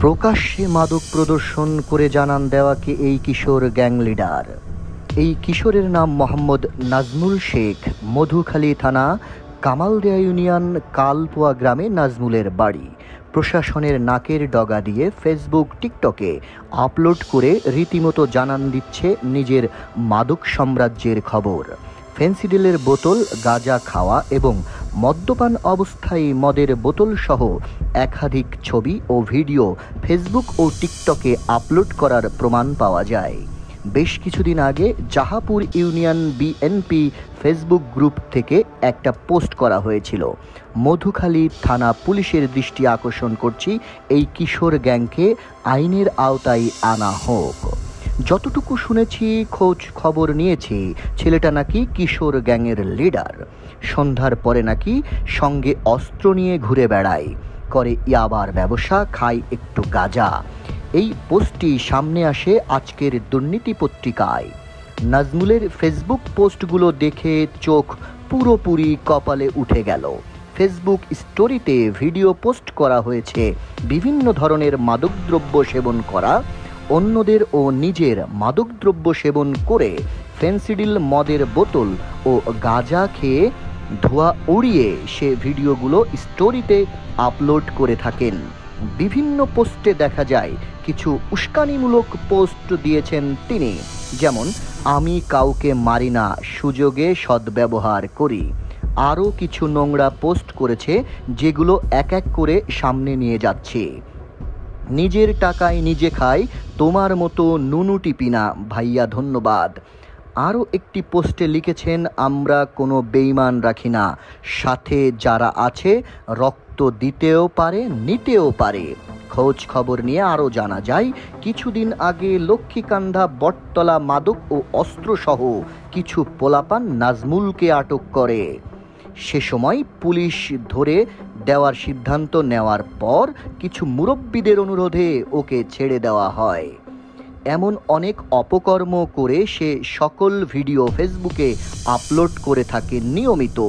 প্রকাশ্যে মাদক প্রদর্শন করে জানান দেওয়াকে এই কিশোর গ্যাং লিডার। এই কিশোরের নাম মোহাম্মদ নাজমুল শেখ। মধুখালী থানা কামালদিয়া ইউনিয়ন কালপোয়া গ্রামে নাজমুলের বাড়ি। প্রশাসনের নাকের ডগা দিয়ে ফেসবুক, টিকটকে আপলোড করে রীতিমতো জানান দিচ্ছে নিজের মাদক সাম্রাজ্যের খবর। ফেন্সিডিলের বোতল, গাঁজা খাওয়া এবং মদ্যপান অবস্থায় মদের বোতল সহ একাধিক ছবি ও ভিডিও ফেসবুক ও টিকটকে আপলোড করার প্রমাণ পাওয়া যায়। বেশ কিছুদিন আগে Jahapur union BNP Facebook group থেকে একটা পোস্ট করা হয়েছিল। মধুখালী থানা পুলিশের দৃষ্টি আকর্ষণ করছি, এই কিশোর গ্যাংকে আইনের আওতায় আনা হোক। যতটুকু শুনেছি, খোঁজ খবর নিয়েছি, ছেলেটা নাকি কিশোর গ্যাংয়ের লিডার। সন্ধ্যার পরে নাকি সঙ্গে অস্ত্র নিয়ে ঘুরে বেড়ায়, করে ইয়াবার ব্যবসা, খায় একটু গাঁজা। এই পোস্টটি সামনে আসে আজকের দুর্নীতি পত্রিকায়। নাজমুলের ফেসবুক পোস্টগুলো দেখে চোখ পুরোপুরি কপালে উঠে গেল। ফেসবুক স্টোরিতে ভিডিও পোস্ট করা হয়েছে বিভিন্ন ধরনের মাদকদ্রব্য সেবন করা, অন্যদের ও নিজের মাদকদ্রব্য সেবন করে ফেন্সিডিল, মদের বোতল ও গাঁজা খেয়ে ধোঁয়া উড়িয়ে সে ভিডিওগুলো স্টোরিতে আপলোড করে থাকেন। বিভিন্ন পোস্টে দেখা যায় কিছু উস্কানিমূলক পোস্ট দিয়েছেন তিনি, যেমন আমি কাউকে মারি না, সুযোগে সদ্ব্যবহার করি। আরও কিছু নোংরা পোস্ট করেছে যেগুলো এক এক করে সামনে নিয়ে যাচ্ছে। নিজের টাকায় নিজে খাই, তোমার মতো নুনু টিপি না ভাইয়া, ধন্যবাদ। আরও একটি পোস্টে লিখেছেন, আমরা কোনো বেইমান রাখি না, সাথে যারা আছে রক্ত দিতেও পারে, নিতেও পারে। খোঁজ খবর নিয়ে আরও জানা যায়, কিছুদিন আগে লক্ষ্মীকান্ধা বটতলা মাদক ও অস্ত্রসহ কিছু পোলাপান নাজমুলকে আটক করে। সে সময় পুলিশ ধরে দেওয়ার সিদ্ধান্ত নেওয়ার পর কিছু মুরব্বীদের অনুরোধে ওকে ছেড়ে দেওয়া হয়। এমন অনেক অপকর্ম করে সে সকল ভিডিও ফেসবুকে আপলোড করে থাকে নিয়মিত।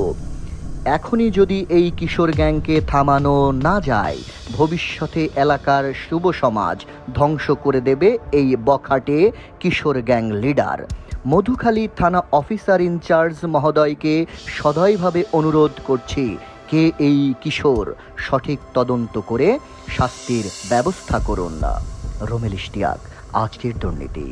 এখনই যদি এই কিশোর গ্যাংকে থামানো না যায়, ভবিষ্যতে এলাকার শুভ সমাজ ধ্বংস করে দেবে এই বখাটে কিশোর গ্যাং লিডার। মধুখালী থানা অফিসার ইনচার্জ মহোদয়কে সদয়ভাবে অনুরোধ করছি, কে এই কিশোর, সঠিক তদন্ত করে শাস্তির ব্যবস্থা করুন না। রোমেল ইশতিয়াক, আজকের দুর্নীতি।